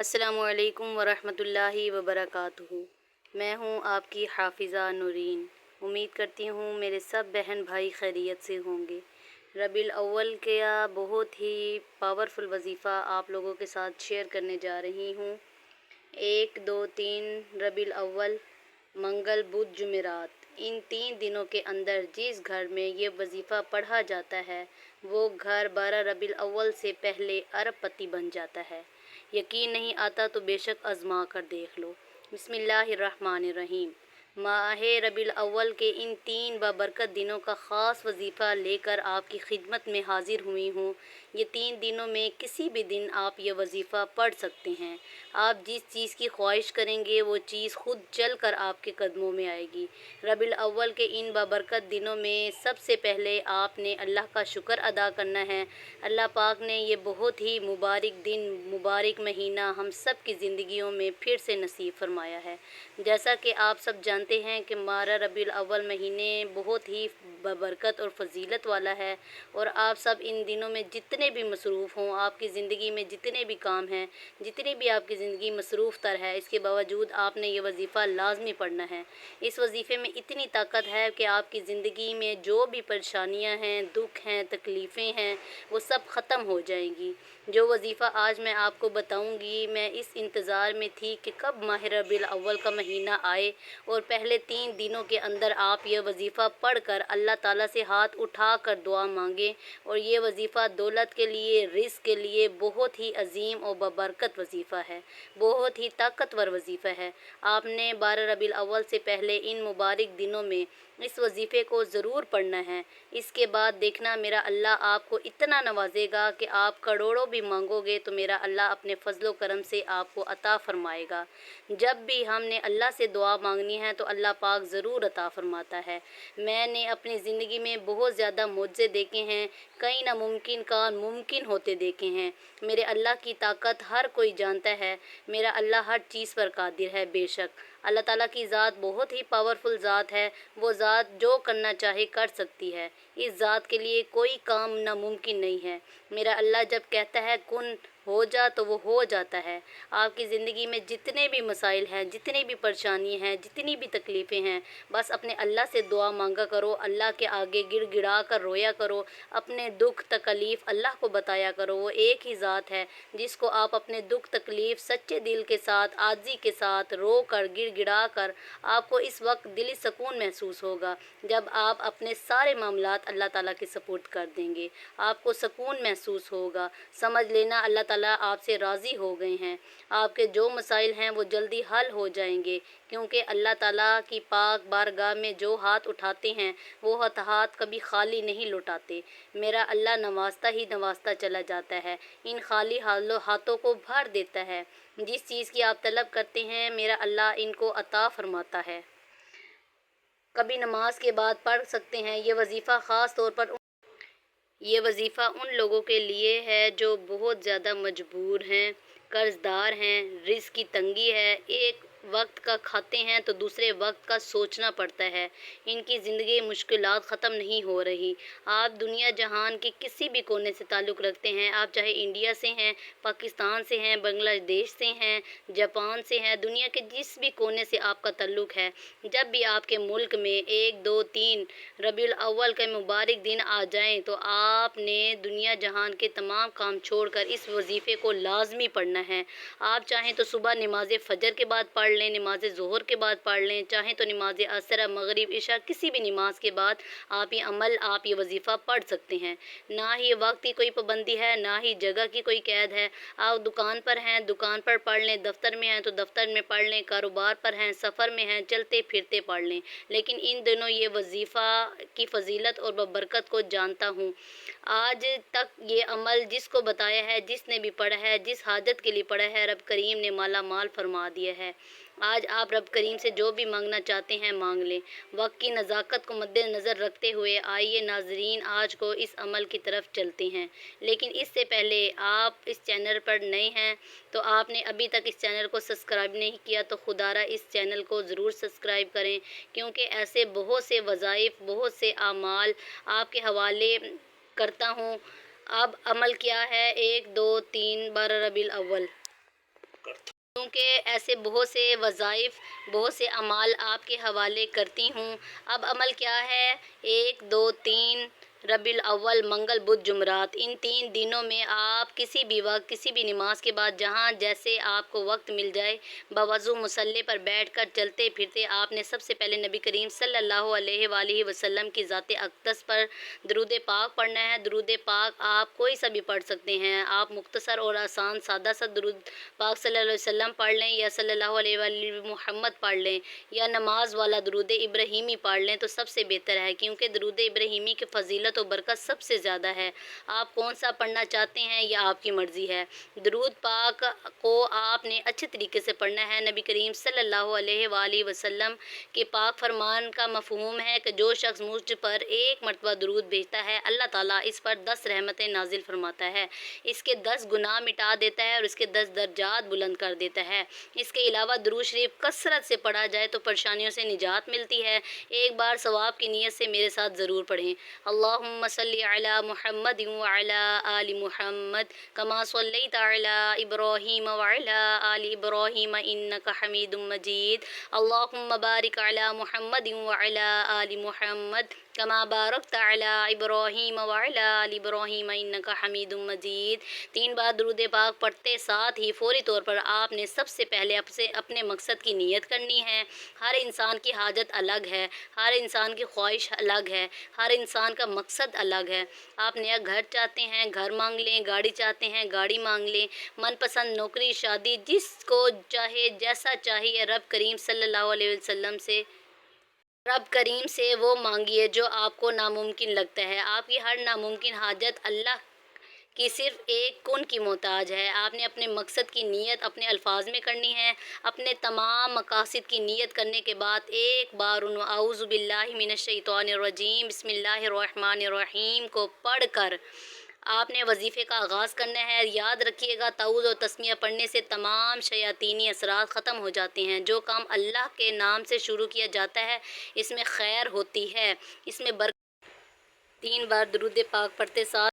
السلام علیکم ورحمۃ اللہ وبرکاتہ۔ میں ہوں آپ کی حافظہ نورین۔ امید کرتی ہوں میرے سب بہن بھائی خیریت سے ہوں گے۔ ربیع الاول کا بہت ہی پاورفل وظیفہ آپ لوگوں کے ساتھ شیئر کرنے جا رہی ہوں۔ 1، 2، 3 ربیع الاول، منگل، بدھ، جمعرات، ان 3 دنوں کے اندر جس گھر میں یہ وظیفہ پڑھا جاتا ہے وہ گھر 12 ربیع الاول سے پہلے ارب پتی بن جاتا ہے۔ یقین نہیں آتا تو بے شک آزما کر دیکھ لو۔ بسم اللہ الرحمن الرحیم۔ ماہ ربیع الاول کے ان 3 بابرکت دنوں کا خاص وظیفہ لے کر آپ کی خدمت میں حاضر ہوئی ہوں۔ یہ 3 دنوں میں کسی بھی دن آپ یہ وظیفہ پڑھ سکتے ہیں۔ آپ جس چیز کی خواہش کریں گے وہ چیز خود چل کر آپ کے قدموں میں آئے گی۔ ربیع الاول کے ان بابرکت دنوں میں سب سے پہلے آپ نے اللہ کا شکر ادا کرنا ہے۔ اللہ پاک نے یہ بہت ہی مبارک دن، مبارک مہینہ ہم سب کی زندگیوں میں پھر سے نصیب فرمایا ہے۔ جیسا کہ آپ سب جانتے ہیں کہ ماہ ربیع الاول مہینے بہت ہی بابرکت اور فضیلت والا ہے، اور آپ سب ان دنوں میں جتنے بھی مصروف ہوں، آپ کی زندگی میں جتنے بھی کام ہیں، جتنی بھی آپ کی زندگی مصروف تر ہے، اس کے باوجود آپ نے یہ وظیفہ لازمی پڑھنا ہے۔ اس وظیفے میں اتنی طاقت ہے کہ آپ کی زندگی میں جو بھی پریشانیاں ہیں، دکھ ہیں، تکلیفیں ہیں، وہ سب ختم ہو جائیں گی۔ جو وظیفہ آج میں آپ کو بتاؤں گی، میں اس انتظار میں تھی کہ کب ماہ ربیع الاول کا مہینہ آئے اور پہلے 3 دنوں کے اندر آپ یہ وظیفہ پڑھ کر اللہ تعالیٰ سے ہاتھ اٹھا کر دعا مانگیں، اور یہ وظیفہ دولت کے لیے، رزق کے لیے بہت ہی عظیم اور بابرکت وظیفہ ہے، بہت ہی طاقتور وظیفہ ہے۔ آپ نے 12 ربیع الاول سے پہلے ان مبارک دنوں میں اس وظیفے کو ضرور پڑھنا ہے۔ اس کے بعد دیکھنا میرا اللہ آپ کو اتنا نوازے گا کہ آپ کروڑوں بھی مانگو گے تو میرا اللہ اپنے فضل و کرم سے آپ کو عطا فرمائے گا۔ جب بھی ہم نے اللہ سے دعا مانگنی ہے تو اللہ پاک ضرور عطا فرماتا ہے۔ میں نے اپنی زندگی میں بہت زیادہ معجزے دیکھے ہیں، کئی ناممکن کام ممکن ہوتے دیکھے ہیں۔ میرے اللہ کی طاقت ہر کوئی جانتا ہے، میرا اللہ ہر چیز پر قادر ہے۔ بے شک اللہ تعالیٰ کی ذات بہت ہی پاورفل ذات ہے، وہ ذات جو کرنا چاہے کر سکتی ہے۔ اس ذات کے لیے کوئی کام ناممکن نہیں ہے۔ میرا اللہ جب کہتا ہے کن ہو جا تو وہ ہو جاتا ہے۔ آپ کی زندگی میں جتنے بھی مسائل ہیں، جتنی بھی پریشانی ہیں، جتنی بھی تکلیفیں ہیں، بس اپنے اللہ سے دعا مانگا کرو، اللہ کے آگے گڑ گڑا کر رویا کرو، اپنے دکھ تکلیف اللہ کو بتایا کرو۔ وہ ایک ہی ذات ہے جس کو آپ اپنے دکھ تکلیف سچے دل کے ساتھ، عاجزی کے ساتھ رو کر گڑ گڑا کر، آپ کو اس وقت دلی سکون محسوس ہوگا جب آپ اپنے سارے معاملات اللہ تعالیٰ کے سپورٹ کر دیں گے، آپ کو سکون محسوس ہوگا۔ سمجھ لینا اللہ تعالیٰ آپ سے راضی ہو گئے ہیں، آپ کے جو مسائل ہیں وہ جلدی حل ہو جائیں گے، کیونکہ اللہ تعالیٰ کی پاک بارگاہ میں جو ہاتھ اٹھاتے ہیں وہ ہاتھ کبھی خالی نہیں لوٹاتے۔ میرا اللہ نوازتا ہی نوازتا چلا جاتا ہے، ان خالی ہاتھوں کو بھر دیتا ہے۔ جس چیز کی آپ طلب کرتے ہیں میرا اللہ ان کو عطا فرماتا ہے۔ کبھی نماز کے بعد پڑھ سکتے ہیں۔ یہ وظیفہ خاص طور پر ان لوگوں کے لیے ہے جو بہت زیادہ مجبور ہیں، قرض دار ہیں، رزق کی تنگی ہے، ایک وقت کا کھاتے ہیں تو دوسرے وقت کا سوچنا پڑتا ہے، ان کی زندگی مشکلات ختم نہیں ہو رہی۔ آپ دنیا جہان کے کسی بھی کونے سے تعلق رکھتے ہیں، آپ چاہے انڈیا سے ہیں، پاکستان سے ہیں، بنگلہ دیش سے ہیں، جاپان سے ہیں، دنیا کے جس بھی کونے سے آپ کا تعلق ہے، جب بھی آپ کے ملک میں 1، 2، 3 ربیع الاول کے مبارک دن آ جائیں تو آپ نے دنیا جہان کے تمام کام چھوڑ کر اس وظیفے کو لازمی پڑھنا ہے۔ آپ چاہیں تو صبح نماز فجر کے بعد پڑھ لیں، نماز ظہر کے بعد پڑھ لیں، چاہیں تو نماز عصر، مغرب، عشاء کسی بھی نماز کے بعد آپ یہ وظیفہ پڑھ سکتے ہیں۔ نہ ہی وقت کی کوئی پابندی ہے، نہ ہی جگہ کی کوئی قید ہے۔ آپ دکان پر ہیں، دکان پر پڑھ لیں، دفتر میں ہیں تو دفتر میں پڑھ لیں، کاروبار پر ہیں، سفر میں ہیں، چلتے پھرتے پڑھ لیں، لیکن ان دنوں یہ وظیفہ کی فضیلت اور برکت کو جانتا ہوں۔ آج تک یہ عمل جس کو بتایا ہے، جس نے بھی پڑھا ہے، جس حاجت کے لیے پڑھا ہے، رب کریم نے مالا مال فرما دیا ہے۔ آج آپ رب کریم سے جو بھی مانگنا چاہتے ہیں مانگ لیں۔ وقت کی نزاکت کو مد نظر رکھتے ہوئے آئیے ناظرین آج کو اس عمل کی طرف چلتے ہیں، لیکن اس سے پہلے آپ اس چینل پر نئے ہیں تو آپ نے ابھی تک اس چینل کو سبسکرائب نہیں کیا تو خدا را اس چینل کو ضرور سبسکرائب کریں، کیونکہ ایسے بہت سے وظائف، بہت سے اعمال آپ کے حوالے کرتا ہوں۔ اب عمل کیا ہے؟ 1، 2، 3 12 ربیع الاول کرتا ہوں۔ کیونکہ ایسے بہت سے وظائف، بہت سے اعمال آپ کے حوالے کرتی ہوں۔ اب عمل کیا ہے؟ 1، 2، 3 ربیع الاول، منگل، بدھ، جمعرات، ان 3 دنوں میں آپ کسی بھی وقت، کسی بھی نماز کے بعد جہاں جیسے آپ کو وقت مل جائے، بوضو مصلی پر بیٹھ کر چلتے پھرتے آپ نے سب سے پہلے نبی کریم صلی اللہ علیہ وآلہ وسلم کی ذات اقدس پر درود پاک پڑھنا ہے۔ درود پاک آپ کوئی سا بھی پڑھ سکتے ہیں۔ آپ مختصر اور آسان سادہ سا درود پاک صلی اللہ علیہ وسلم پڑھ لیں، یا صلی اللہ علیہ وآلہ محمد پڑھ لیں، یا نماز والا درود ابراہیمی پڑھ لیں تو سب سے بہتر ہے، کیونکہ درود ابراہیمی کی فضیلت و برکت سب سے زیادہ ہے۔ آپ کون سا پڑھنا چاہتے ہیں یہ آپ کی مرضی ہے۔ درود پاک کو آپ نے اچھے طریقے سے پڑھنا ہے۔ نبی کریم صلی اللہ علیہ وآلہ وسلم کے پاک فرمان کا مفہوم ہے کہ جو شخص مجھ پر 1 مرتبہ درود بھیجتا ہے، اللہ تعالیٰ اس پر 10 رحمتیں نازل فرماتا ہے، اس کے 10 گناہ مٹا دیتا ہے اور اس کے 10 درجات بلند کر دیتا ہے۔ اس کے علاوہ درود شریف کثرت سے پڑھا جائے تو پریشانیوں سے نجات ملتی ہے۔ ایک بار ثواب کی نیت سے میرے ساتھ ضرور پڑھیں۔ اللہم صلی علی محمد وعلی آل محمد کما صلیت علی ابراہیم وعلی آل ابراہیم انک حمید مجید۔ اللہم بارک علی محمد وعلی آل محمد کما بارکت علی ابراہیم وعلی آل ابراہیم انک حمید مجید۔ 3 بار درود پاک پڑھتے ساتھ ہی فوری طور پر آپ نے سب سے پہلے اپنے مقصد کی نیت کرنی ہے۔ ہر انسان کی حاجت الگ ہے، ہر انسان کی خواہش الگ ہے، ہر انسان کا مقصد الگ ہے۔ آپ نیا گھر چاہتے ہیں، گھر مانگ لیں، گاڑی چاہتے ہیں، گاڑی مانگ لیں، من پسند نوکری، شادی، جس کو چاہے جیسا چاہیے رب کریم صلی اللہ علیہ وسلم سے، رب کریم سے وہ مانگیے جو آپ کو ناممکن لگتا ہے۔ آپ کی ہر ناممکن حاجت اللہ کی صرف ایک کن کی محتاج ہے۔ آپ نے اپنے مقصد کی نیت اپنے الفاظ میں کرنی ہے۔ اپنے تمام مقاصد کی نیت کرنے کے بعد ایک بار اعوذ باللہ من الشیطان الرجیم بسم اللہ الرحمن الرحیم کو پڑھ کر آپ نے وظیفے کا آغاز کرنا ہے۔ یاد رکھیے گا تعوذ اور تسمیہ پڑھنے سے تمام شیاطینی اثرات ختم ہو جاتے ہیں۔ جو کام اللہ کے نام سے شروع کیا جاتا ہے اس میں خیر ہوتی ہے، اس میں برکت۔ 3 بار درود پاک پڑھتے ساتھ